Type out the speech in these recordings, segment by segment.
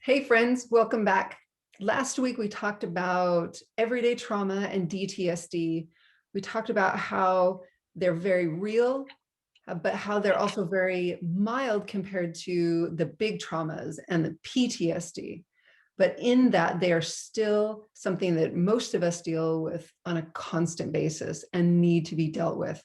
Hey friends, welcome back. Last week we talked about everyday trauma and DTSD. We talked about how they're very real, but how they're also very mild compared to the big traumas and the PTSD. But in that, they are still something that most of us deal with on a constant basis and need to be dealt with.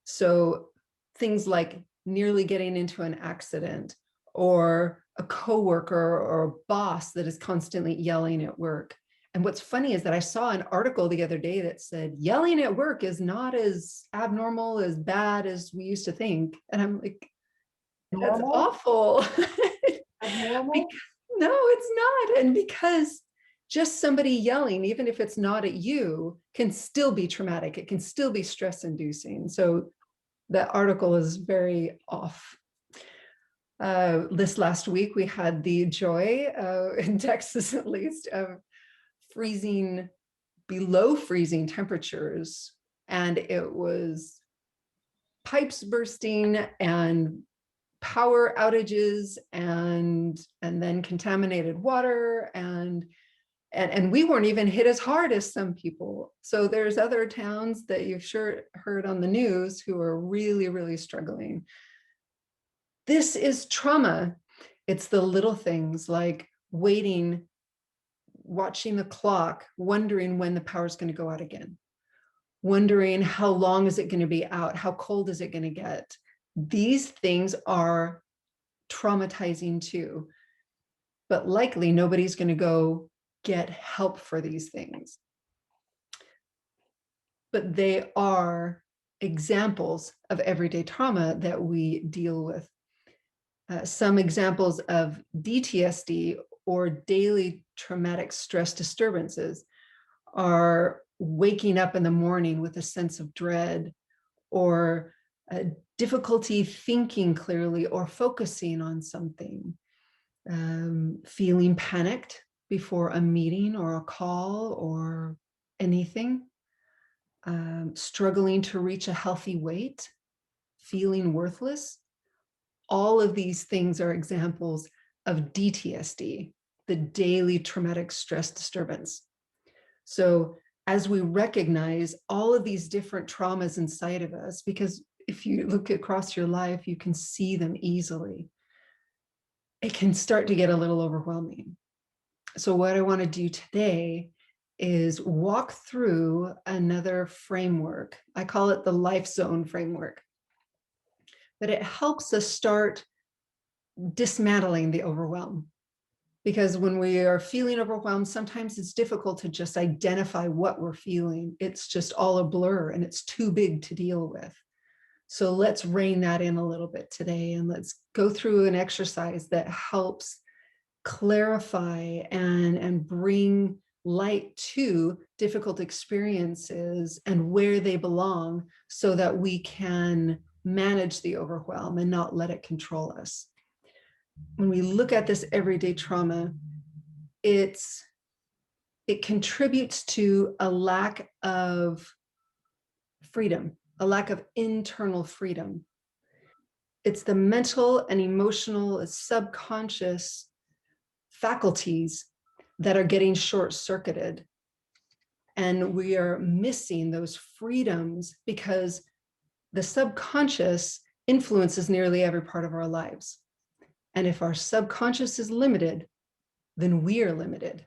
So things like nearly getting into an accident, or a coworker or a boss that is constantly yelling at work. And what's funny is that I saw an article the other day that said yelling at work is not as abnormal, as bad as we used to think. And I'm like, that's Normal? awful. Abnormal? Because, no, it's not. And because just somebody yelling, even if it's not at you, can still be traumatic. It can still be stress inducing. So that article is very off. This last week, we had the joy, in Texas at least, of below freezing temperatures. And it was pipes bursting and power outages and then contaminated water. And we weren't even hit as hard as some people. So there's other towns that you've sure heard on the news who are really, really struggling. This is trauma. It's the little things like waiting, watching the clock, wondering when the power is going to go out again, wondering how long is it going to be out, how cold is it going to get. These things are traumatizing too, but likely nobody's going to go get help for these things. But they are examples of everyday trauma that we deal with. Some examples of DTSD, or daily traumatic stress disturbances, are waking up in the morning with a sense of dread, or difficulty thinking clearly or focusing on something, feeling panicked before a meeting or a call or anything, struggling to reach a healthy weight, feeling worthless. All of these things are examples of DTSD, the daily traumatic stress disturbance. So as we recognize all of these different traumas inside of us, because if you look across your life, you can see them easily, it can start to get a little overwhelming. So what I want to do today is walk through another framework. I call it the life zone framework, but it helps us start dismantling the overwhelm. Because when we are feeling overwhelmed, sometimes it's difficult to just identify what we're feeling. It's just all a blur and it's too big to deal with. So let's rein that in a little bit today, and let's go through an exercise that helps clarify and bring light to difficult experiences and where they belong, so that we can manage the overwhelm and not let it control us. When we look at this everyday trauma, it contributes to a lack of freedom, a lack of internal freedom. It's the mental and emotional, subconscious faculties that are getting short-circuited. And we are missing those freedoms because the subconscious influences nearly every part of our lives. And if our subconscious is limited, then we are limited.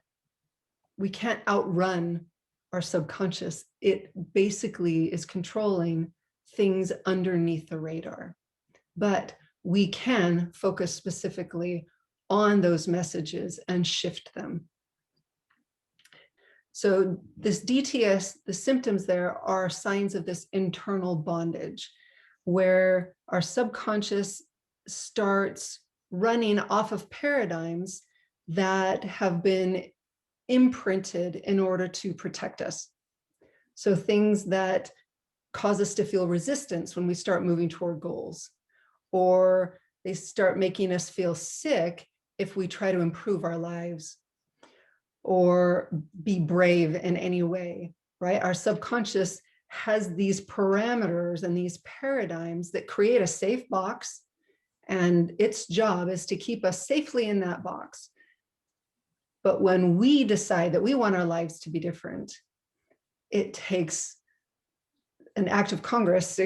We can't outrun our subconscious. It basically is controlling things underneath the radar. But we can focus specifically on those messages and shift them. So this DTS, the symptoms there are signs of this internal bondage, where our subconscious starts running off of paradigms that have been imprinted in order to protect us. So things that cause us to feel resistance when we start moving toward goals, or they start making us feel sick if we try to improve our lives or be brave in any way, right? Our subconscious has these parameters and these paradigms that create a safe box, and its job is to keep us safely in that box. But when we decide that we want our lives to be different, it takes an act of Congress,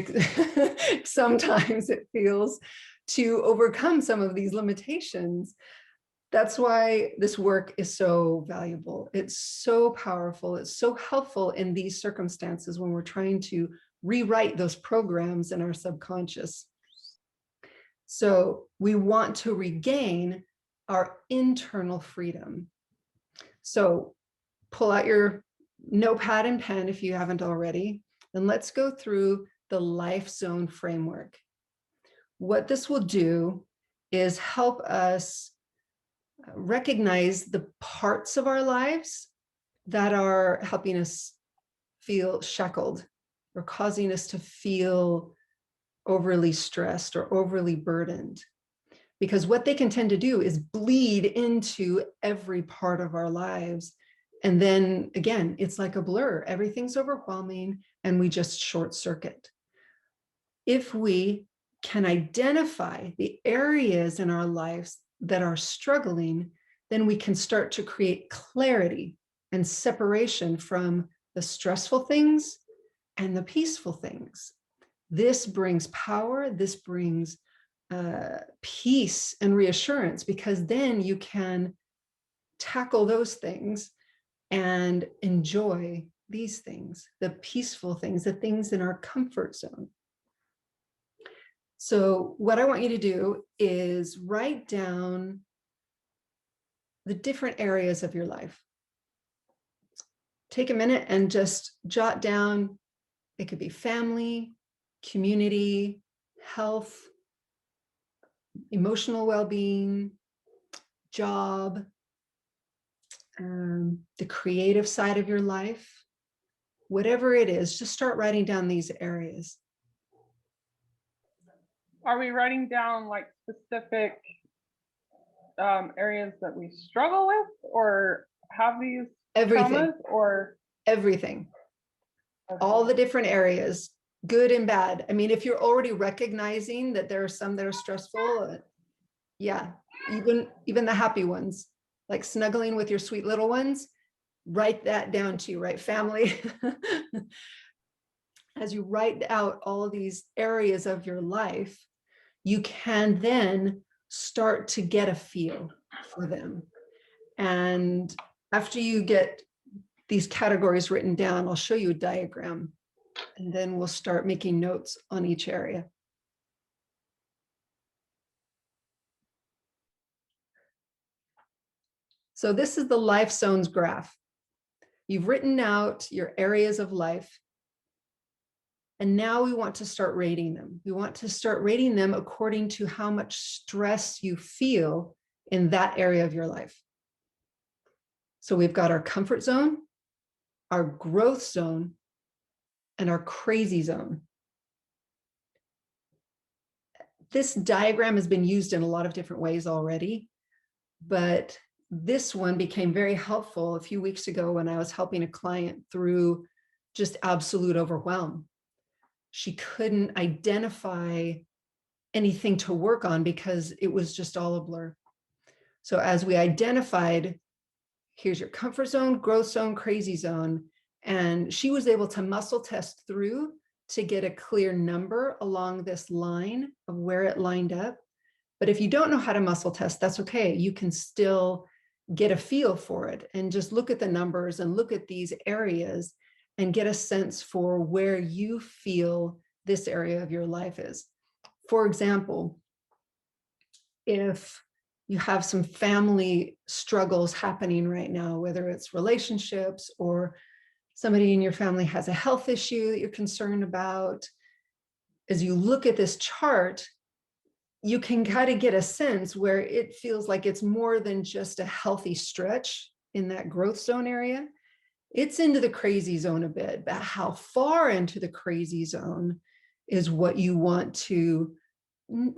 sometimes it feels, to overcome some of these limitations. That's why this work is so valuable. It's so powerful. It's so helpful in these circumstances when we're trying to rewrite those programs in our subconscious. So we want to regain our internal freedom. So pull out your notepad and pen if you haven't already, and let's go through the life zone framework. What this will do is help us recognize the parts of our lives that are helping us feel shackled or causing us to feel overly stressed or overly burdened. Because what they can tend to do is bleed into every part of our lives. And then again, it's like a blur. Everything's overwhelming and we just short circuit. If we can identify the areas in our lives that are struggling, then we can start to create clarity and separation from the stressful things and the peaceful things. This brings power, this brings peace and reassurance, because then you can tackle those things and enjoy these things, the peaceful things, the things in our comfort zone. So what I want you to do is write down the different areas of your life. Take a minute and just jot down, it could be family, community, health, emotional well-being, job, the creative side of your life, whatever it is, just start writing down these areas. Are we writing down like specific areas that we struggle with or have these Everything, traumas, or everything, all the different areas, good and bad. I mean, if you're already recognizing that there are some that are stressful, yeah, even the happy ones, like snuggling with your sweet little ones, write that down too, right? Family. As you write out all of these areas of your life, you can then start to get a feel for them. And after you get these categories written down, I'll show you a diagram, and then we'll start making notes on each area. So this is the life zones graph. You've written out your areas of life. And now we want to start rating them. We want to start rating them according to how much stress you feel in that area of your life. So we've got our comfort zone, our growth zone, and our crazy zone. This diagram has been used in a lot of different ways already, but this one became very helpful a few weeks ago when I was helping a client through just absolute overwhelm. She couldn't identify anything to work on because it was just all a blur. So as we identified, here's your comfort zone, growth zone, crazy zone, and she was able to muscle test through to get a clear number along this line of where it lined up. But if you don't know how to muscle test, that's okay. You can still get a feel for it and just look at the numbers and look at these areas and get a sense for where you feel this area of your life is. For example, if you have some family struggles happening right now, whether it's relationships or somebody in your family has a health issue that you're concerned about, as you look at this chart, you can kind of get a sense where it feels like it's more than just a healthy stretch in that growth zone area. It's into the crazy zone a bit, but how far into the crazy zone is what you want to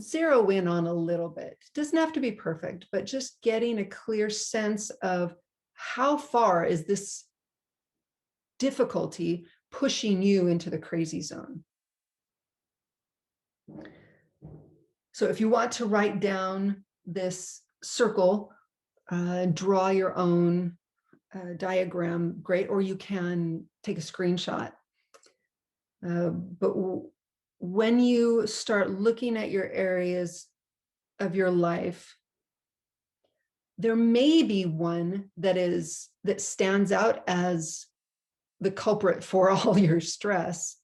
zero in on a little bit. It doesn't have to be perfect, but just getting a clear sense of how far is this difficulty pushing you into the crazy zone. So if you want to write down this circle draw your own diagram, great, or you can take a screenshot. But when you start looking at your areas of your life, there may be one that stands out as the culprit for all your stress.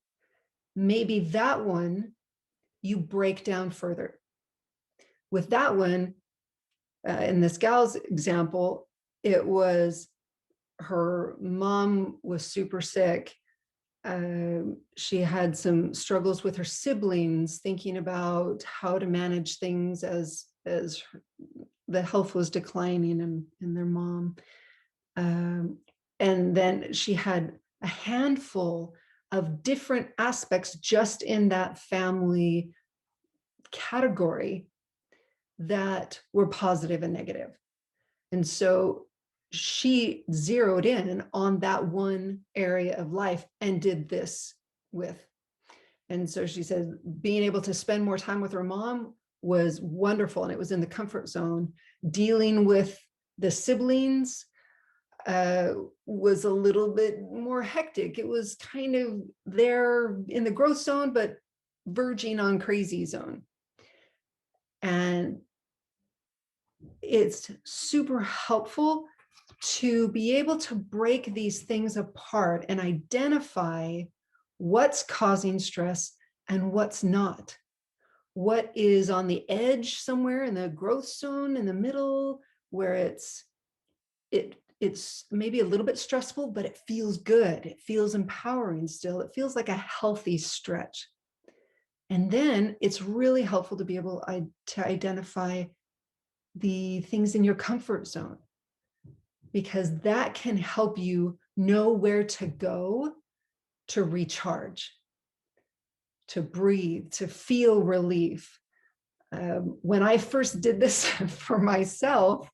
Maybe that one you break down further. With that one, in this gal's example, it was her mom was super sick. She had some struggles with her siblings, thinking about how to manage things as the health was declining in their mom. And then she had a handful of different aspects just in that family category that were positive and negative. And so she zeroed in on that one area of life and did this with. And so she said, being able to spend more time with her mom was wonderful, and it was in the comfort zone. Dealing with the siblings was a little bit more hectic. It was kind of there in the growth zone, but verging on crazy zone. And it's super helpful to be able to break these things apart and identify what's causing stress and what's not. What is on the edge somewhere in the growth zone in the middle, where it's maybe a little bit stressful, but it feels good. It feels empowering still. It feels like a healthy stretch. And then it's really helpful to be able to identify the things in your comfort zone, because that can help you know where to go to recharge, to breathe, to feel relief. When I first did this for myself,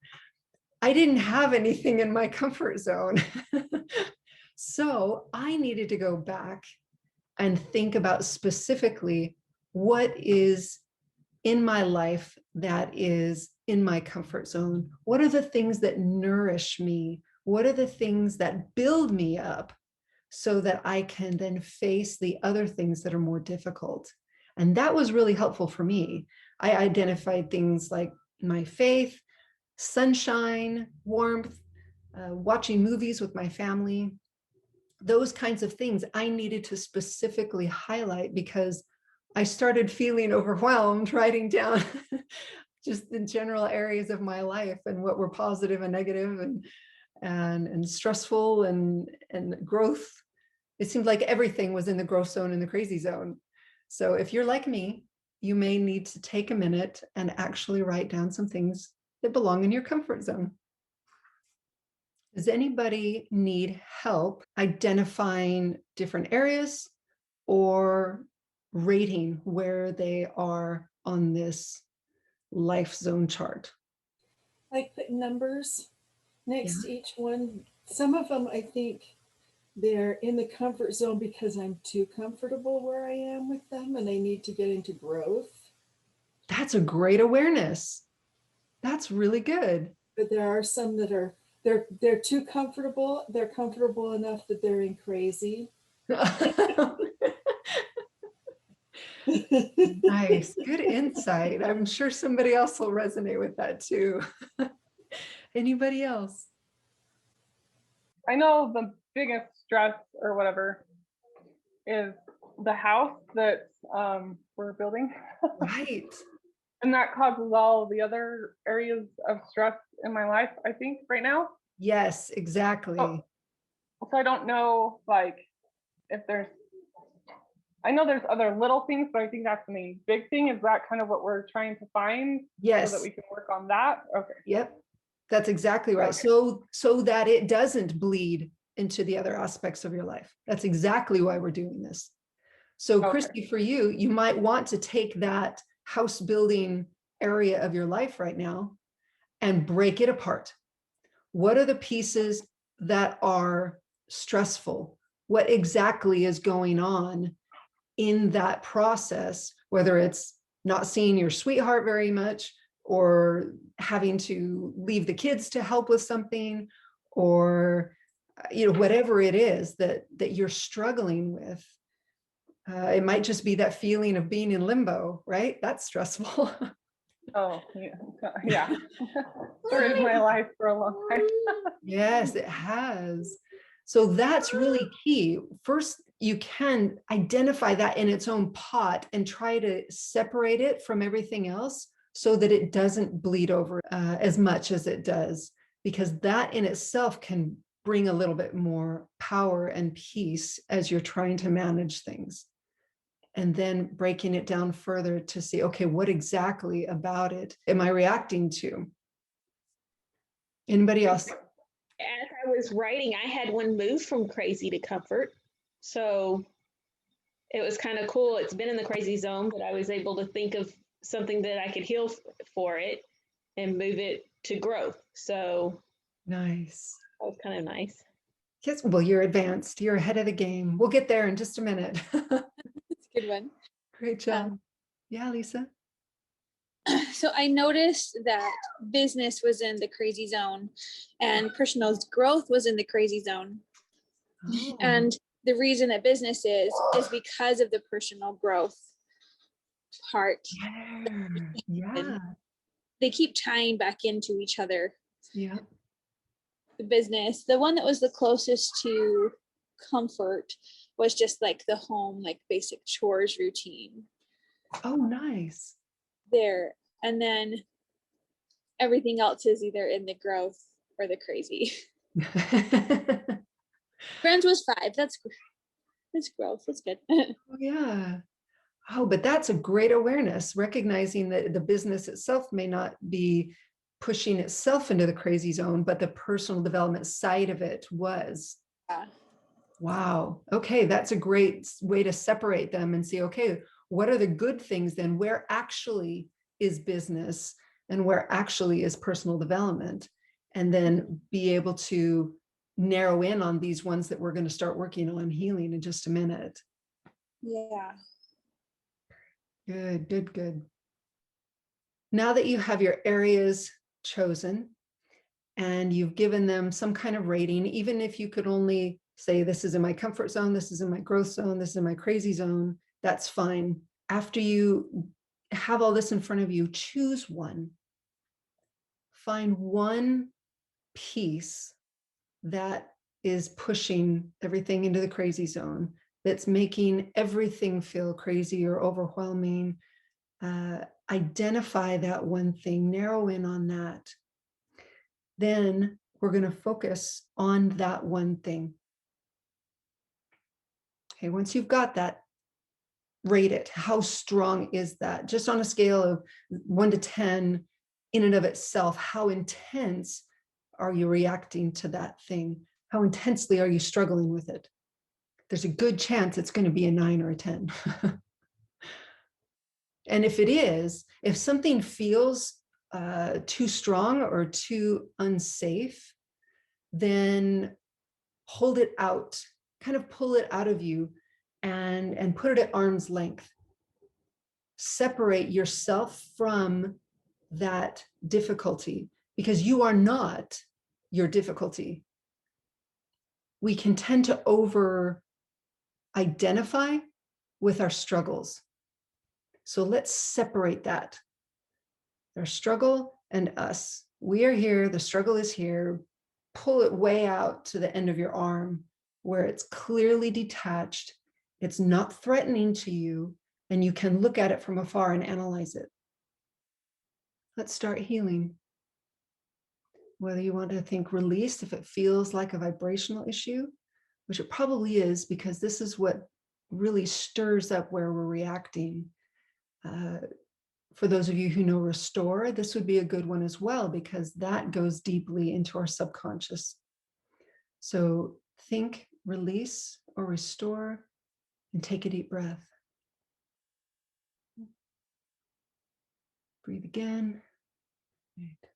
I didn't have anything in my comfort zone. So I needed to go back and think about specifically what is in my life that is in my comfort zone. What are the things that nourish me? What are the things that build me up so that I can then face the other things that are more difficult? And that was really helpful for me. I identified things like my faith, sunshine, warmth, watching movies with my family. Those kinds of things I needed to specifically highlight because I started feeling overwhelmed writing down just the general areas of my life and what were positive and negative and stressful and growth. It seemed like everything was in the growth zone and the crazy zone. So if you're like me, you may need to take a minute and actually write down some things that belong in your comfort zone. Does anybody need help identifying different areas or rating where they are on this life zone chart? Like put numbers next Yeah. to each one. Some of them, I think they're in the comfort zone because I'm too comfortable where I am with them and I need to get into growth. That's a great awareness. That's really good. But there are some that are they're too comfortable. They're comfortable enough that they're in crazy. Nice. Good insight. I'm sure somebody else will resonate with that too. Anybody else? I know the biggest stress or whatever is the house that we're building. Right. And that causes all the other areas of stress in my life, I think, right now. Yes, exactly. So I don't know, like, if I know there's other little things, but I think that's the main big thing. Is that kind of what we're trying to find? Yes. So that we can work on that? Okay. Yep. That's exactly right. Okay. So that it doesn't bleed into the other aspects of your life. That's exactly why we're doing this. So Okay. Christy, for you, you might want to take that house building area of your life right now and break it apart. What are the pieces that are stressful? What exactly is going on in that process, whether it's not seeing your sweetheart very much, or having to leave the kids to help with something, or whatever it is that you're struggling with. It might just be that feeling of being in limbo, right? That's stressful. Oh, yeah. Sort of my life for a long time. Yes, it has. So that's really key. First, you can identify that in its own pot and try to separate it from everything else so that it doesn't bleed over as much as it does, because that in itself can bring a little bit more power and peace as you're trying to manage things. And then breaking it down further to see, okay, what exactly about it am I reacting to? Anybody else? As I was writing, I had one move from crazy to comfort. So it was kind of cool. It's been in the crazy zone, but I was able to think of something that I could heal for it and move it to growth. So Nice. that was kind of nice. Yes, well, you're advanced. You're ahead of the game. We'll get there in just a minute. That's a good one. Great job. Yeah, Lisa. So I noticed that business was in the crazy zone and personal growth was in the crazy zone. Oh, And the reason that business is because of the personal growth part. yeah. They keep tying back into each other. Yeah. The business, the one that was the closest to comfort was just like the home, like basic chores routine Oh, nice. there. And then everything else is either in the growth or the crazy. Friends was 5. That's growth. That's good. Oh, yeah. Oh, but that's a great awareness, recognizing that the business itself may not be pushing itself into the crazy zone, but the personal development side of it was. Yeah. Wow. Okay, that's a great way to separate them and see, okay, what are the good things then? Where actually is business and where actually is personal development? And then be able to narrow in on these ones that we're going to start working on healing in just a minute. Yeah. Good, good, good. Now that you have your areas chosen and you've given them some kind of rating, even if you could only say, this is in my comfort zone, this is in my growth zone, this is in my crazy zone, that's fine. After you have all this in front of you, choose one. Find one piece that is pushing everything into the crazy zone, that's making everything feel crazy or overwhelming. Identify that one thing, narrow in on that. Then we're going to focus on that one thing. Okay, once you've got that, rate it. How strong is that? Just on a scale of 1 to 10, in and of itself, how intense are you reacting to that thing? How intensely are you struggling with it? There's a good chance it's going to be a 9 or a 10. And if it is, if something feels too strong or too unsafe, then hold it out, kind of pull it out of you and put it at arm's length. Separate yourself from that difficulty, because you are not your difficulty. We can tend to over identify with our struggles. So let's separate that. Our struggle and us. We are here, the struggle is here. Pull it way out to the end of your arm where it's clearly detached. It's not threatening to you, and you can look at it from afar and analyze it. Let's start healing. Whether you want to think release, if it feels like a vibrational issue, which it probably is, because this is what really stirs up where we're reacting. For those of you who know restore, this would be a good one as well, because that goes deeply into our subconscious. So think release or restore and take a deep breath. Breathe again. Right.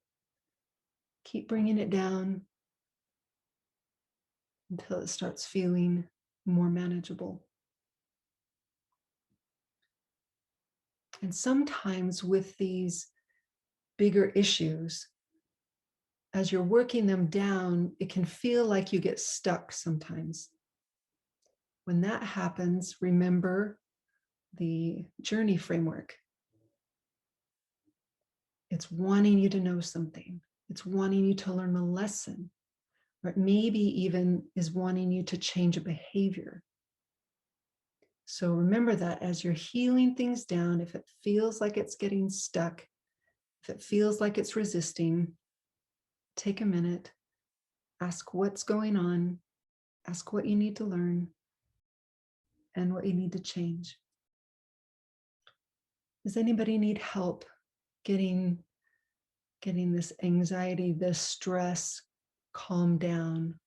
Keep bringing it down until it starts feeling more manageable. And sometimes with these bigger issues, as you're working them down, it can feel like you get stuck sometimes. When that happens, remember the journey framework. It's wanting you to know something. It's wanting you to learn a lesson, or it maybe even is wanting you to change a behavior. So remember that as you're healing things down, if it feels like it's getting stuck, if it feels like it's resisting, take a minute, ask what's going on, ask what you need to learn, and what you need to change. Does anybody need help getting this anxiety, this stress calmed down?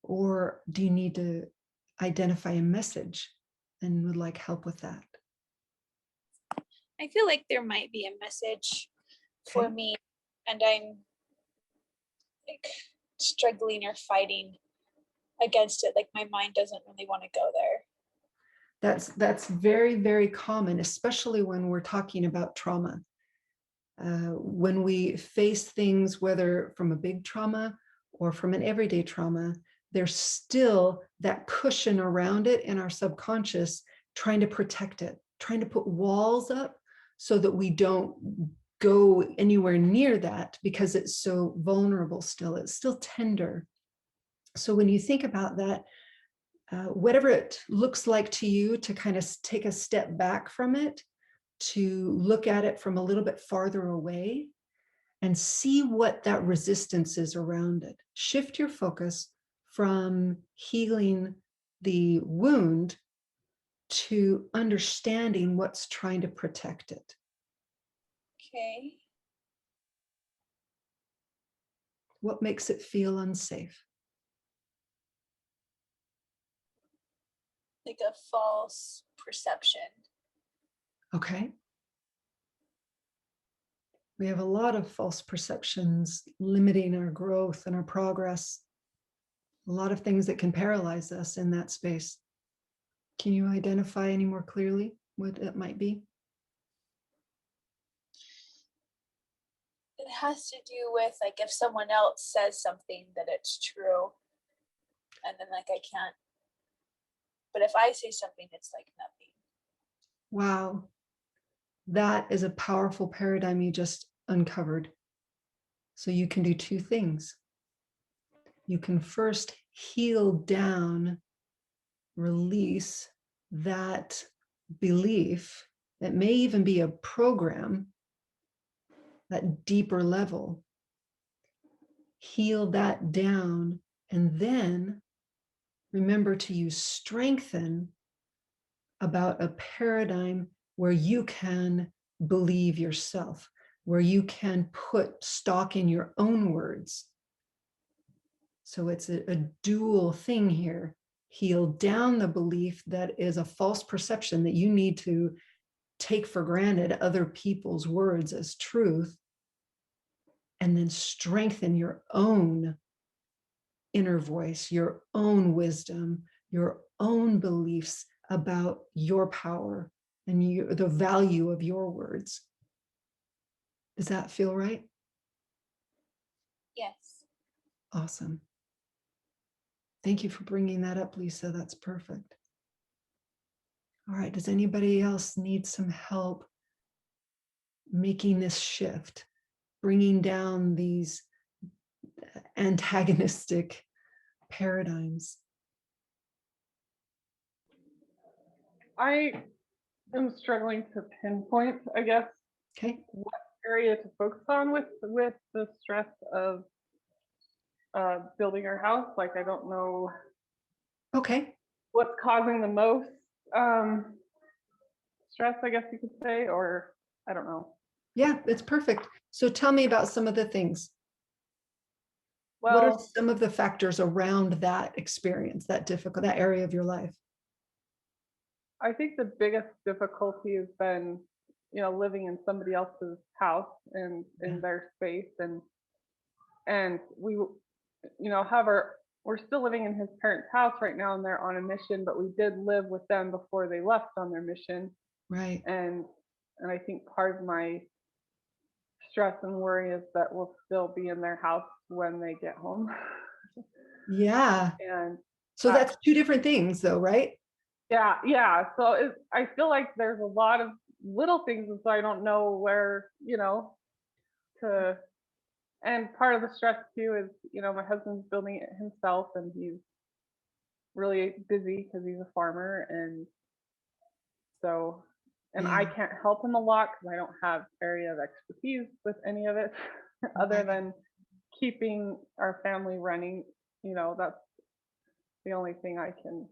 Or do you need to identify a message and would like help with that? I feel like there might be a message for Okay. me, and I'm like struggling or fighting against it. Like my mind doesn't really want to go there. That's very, very common, especially when we're talking about trauma. When we face things, whether from a big trauma or from an everyday trauma, there's still that cushion around it in our subconscious, trying to protect it, trying to put walls up so that we don't go anywhere near that because it's so vulnerable still. It's still tender. So when you think about that, whatever it looks like to you to kind of take a step back from it, to look at it from a little bit farther away and see what that resistance is around it. Shift your focus from healing the wound to understanding what's trying to protect it. Okay. What makes it feel unsafe? Like a false perception. Okay. We have a lot of false perceptions limiting our growth and our progress. A lot of things that can paralyze us in that space. Can you identify any more clearly what it might be? It has to do with like if someone else says something that it's true, and then like I can't. But if I say something, it's like nothing. Wow. That is a powerful paradigm you just uncovered. So you can do two things. You can first heal down, release that belief that may even be a program, that deeper level. Heal that down, and then remember to use strengthen about a paradigm where you can believe yourself, where you can put stock in your own words. So it's a dual thing here. Heal down the belief that is a false perception that you need to take for granted other people's words as truth, and then strengthen your own inner voice, your own wisdom, your own beliefs about your power and the value of your words. Does that feel right? Yes. Awesome. Thank you for bringing that up, Lisa. That's perfect. All right. Does anybody else need some help making this shift, bringing down these antagonistic paradigms? I am struggling to pinpoint, I guess, Okay. what area to focus on with the stress of building our house. Like, I don't know Okay. what's causing the most stress, I guess you could say, or I don't know. Yeah, it's perfect. So tell me about some of the things. What are Well, some of the factors around that experience, that area of your life? I think the biggest difficulty has been, living in somebody else's house and in their space, and we, we're still living in his parents' house right now, and they're on a mission, but we did live with them before they left on their mission. Right. And I think part of my stress and worry is that we'll still be in their house when they get home. Yeah. And So that's two different things though, right? yeah. So I feel like there's a lot of little things, and so I don't know where, to. And part of the stress too is, my husband's building it himself, and he's really busy because he's a farmer, and so, and I Yeah. can't help him a lot because I don't have area of expertise with any of it, other than keeping our family running. That's the only thing I can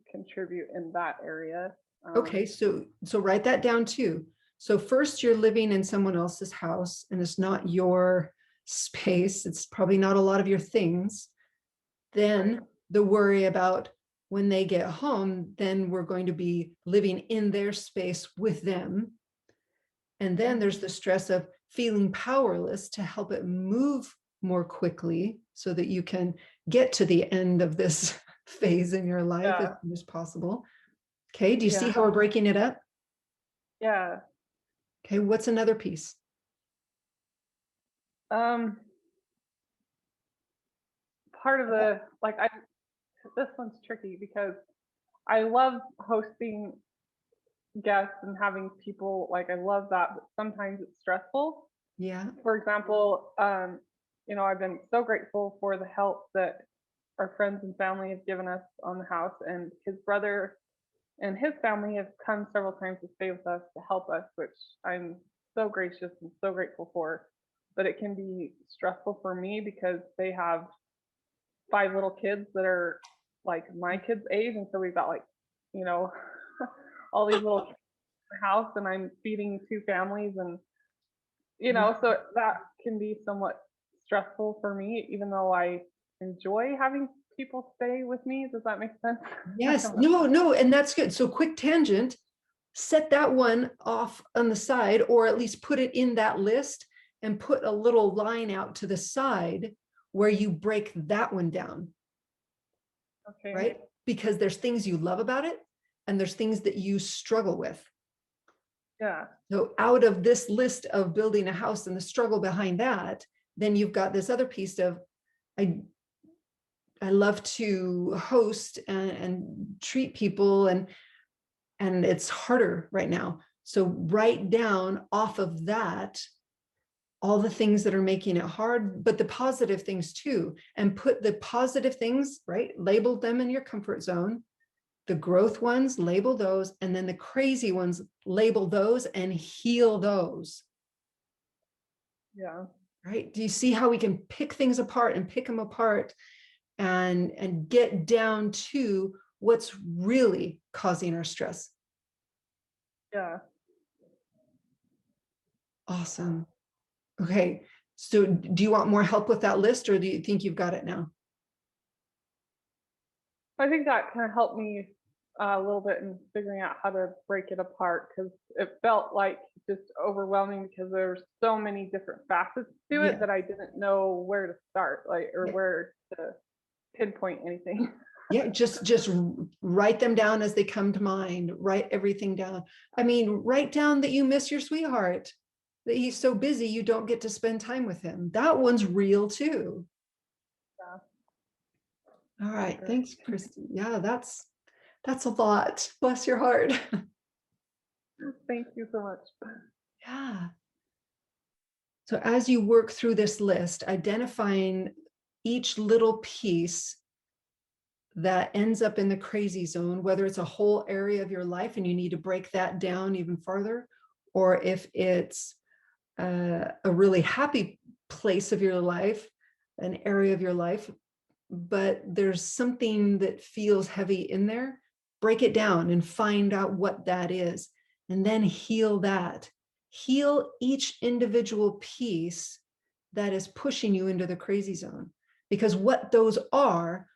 contribute in that area. Okay, so write that down too. So first you're living in someone else's house and it's not your space. It's probably not a lot of your things. Then Right. the worry about when they get home, then we're going to be living in their space with them. And then there's the stress of feeling powerless to help it move more quickly so that you can get to the end of this phase in your life as soon as possible. Okay, do you see how we're breaking it up? Yeah. Okay, what's another piece? Part of the, this one's tricky because I love hosting guests and having people, I love that, but sometimes it's stressful. Yeah. For example, I've been so grateful for the help that our friends and family have given us on the house, and his brother and his family have come several times to stay with us to help us, which I'm so gracious and so grateful for. But it can be stressful for me because they have 5 little kids that are like my kids' age, and so we've got all these little kids in the house, and I'm feeding 2 families, and so that can be somewhat stressful for me, even though I enjoy having people stay with me. Does that make sense? Yes, no, and that's good. So quick tangent, set that one off on the side, or at least put it in that list and put a little line out to the side where you break that one down. Okay. Right? Because there's things you love about it and there's things that you struggle with. Yeah. So out of this list of building a house and the struggle behind that, then you've got this other piece of, I love to host and treat people, and it's harder right now. So write down off of that all the things that are making it hard, but the positive things too, and put the positive things, right? Label them in your comfort zone. The growth ones, label those, and then the crazy ones, label those and heal those. Yeah. Right? Do you see how we can pick things apart and pick them apart and get down to what's really causing our stress? Yeah. Awesome. Okay. So do you want more help with that list, or do you think you've got it now? I think that kind of helped me a little bit in figuring out how to break it apart, because it felt like just overwhelming because there's so many different facets to it that I didn't know where to start, where to pinpoint anything. Yeah, just write them down as they come to mind. Write everything down. I mean, write down that you miss your sweetheart, that he's so busy you don't get to spend time with him. That one's real too. Yeah. All right, thanks, Christy. Yeah, that's a lot. Bless your heart. Thank you so much. Yeah. So as you work through this list, identifying each little piece that ends up in the crazy zone, whether it's a whole area of your life and you need to break that down even farther, or if it's a really happy place of your life, an area of your life, but there's something that feels heavy in there, break it down and find out what that is, and then heal that. Heal each individual piece that is pushing you into the crazy zone. Because what those are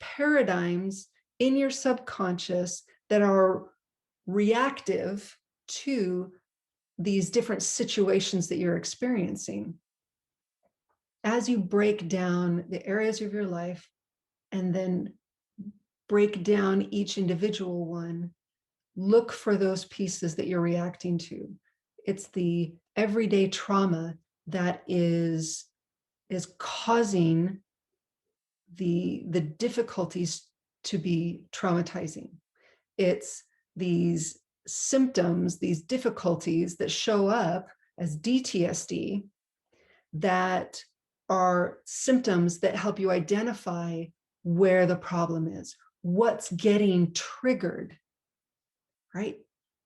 paradigms in your subconscious that are reactive to these different situations that you're experiencing. As you break down the areas of your life and then break down each individual one, look for those pieces that you're reacting to. It's the everyday trauma that is causing the difficulties to be traumatizing. It's these symptoms, these difficulties that show up as DTSD that are symptoms that help you identify where the problem is, what's getting triggered, right?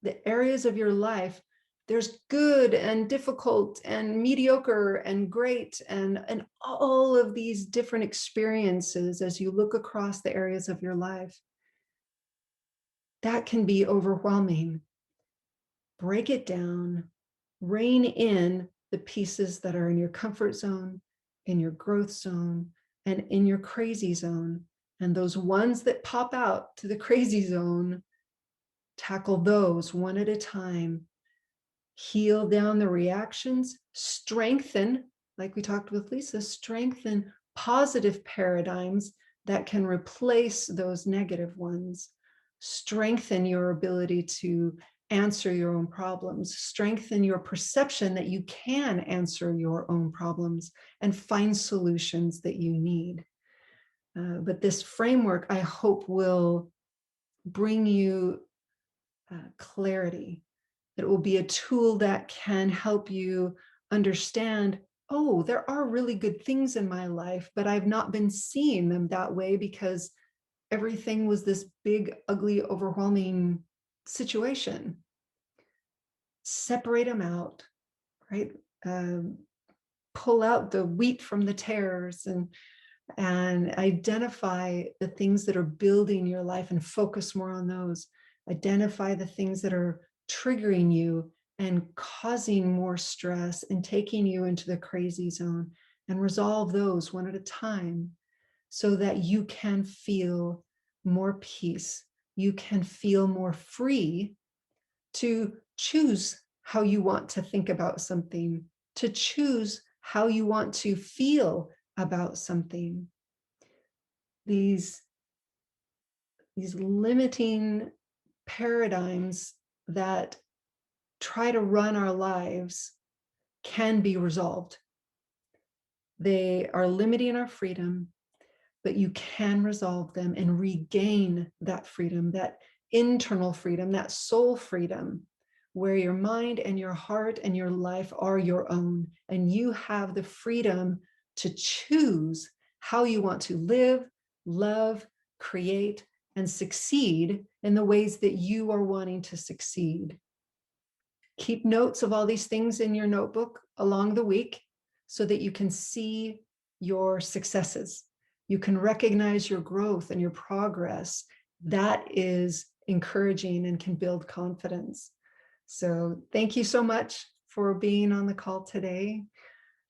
The areas of your life, there's good and difficult and mediocre and great and all of these different experiences as you look across the areas of your life. That can be overwhelming. Break it down, rein in the pieces that are in your comfort zone, in your growth zone, and in your crazy zone. And those ones that pop out to the crazy zone, tackle those one at a time. Heal down the reactions, strengthen, like we talked with Lisa, strengthen positive paradigms that can replace those negative ones. Strengthen your ability to answer your own problems, strengthen your perception that you can answer your own problems and find solutions that you need. But this framework, I hope, will bring you clarity. It will be a tool that can help you understand, oh, there are really good things in my life, but I've not been seeing them that way because everything was this big, ugly, overwhelming situation. Separate them out, right? Pull out the wheat from the tares and identify the things that are building your life and focus more on those. Identify the things that are triggering you and causing more stress and taking you into the crazy zone, and resolve those one at a time so that you can feel more peace. You can feel more free to choose how you want to think about something, to choose how you want to feel about something. These limiting paradigms that try to run our lives can be resolved. They are limiting our freedom, but you can resolve them and regain that freedom, that internal freedom, that soul freedom, where your mind and your heart and your life are your own, and you have the freedom to choose how you want to live, love, create, and succeed in the ways that you are wanting to succeed. Keep notes of all these things in your notebook along the week so that you can see your successes. You can recognize your growth and your progress. That is encouraging and can build confidence. So thank you so much for being on the call today.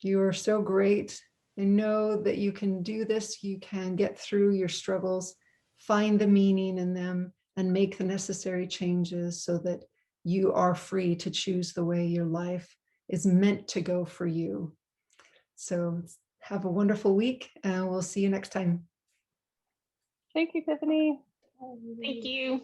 You are so great. I know that you can do this. You can get through your struggles, find the meaning in them, and make the necessary changes so that you are free to choose the way your life is meant to go for you. So have a wonderful week, and we'll see you next time. Thank you, Tiffany. Thank you.